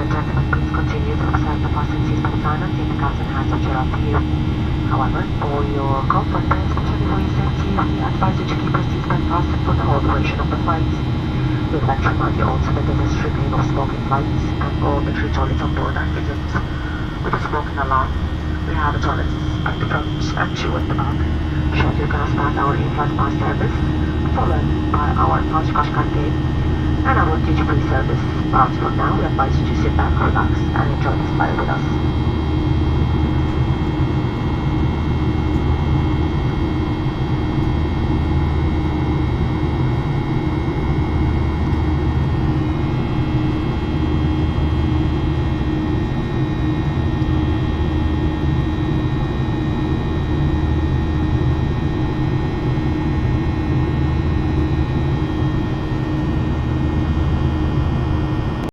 and gentlemen, please continue to observe the fasten seatbelt sign and seatbelt and hands are up to you. However, for your comfort and especially for your safety, we advise you to keep your seatbelt fastened for the whole duration of the flight. We would like to remind you also that there is a strict limit of smoking flights and all entry toilets on board are fitted with a smoking alarm. We have a toilet at the front and two at the back. Shortly you're gonna start our in-flight mass service, followed by our Taj Kashkar gate and our duty-free service. But for now, we advise you to sit back, relax, and enjoy this flight with us.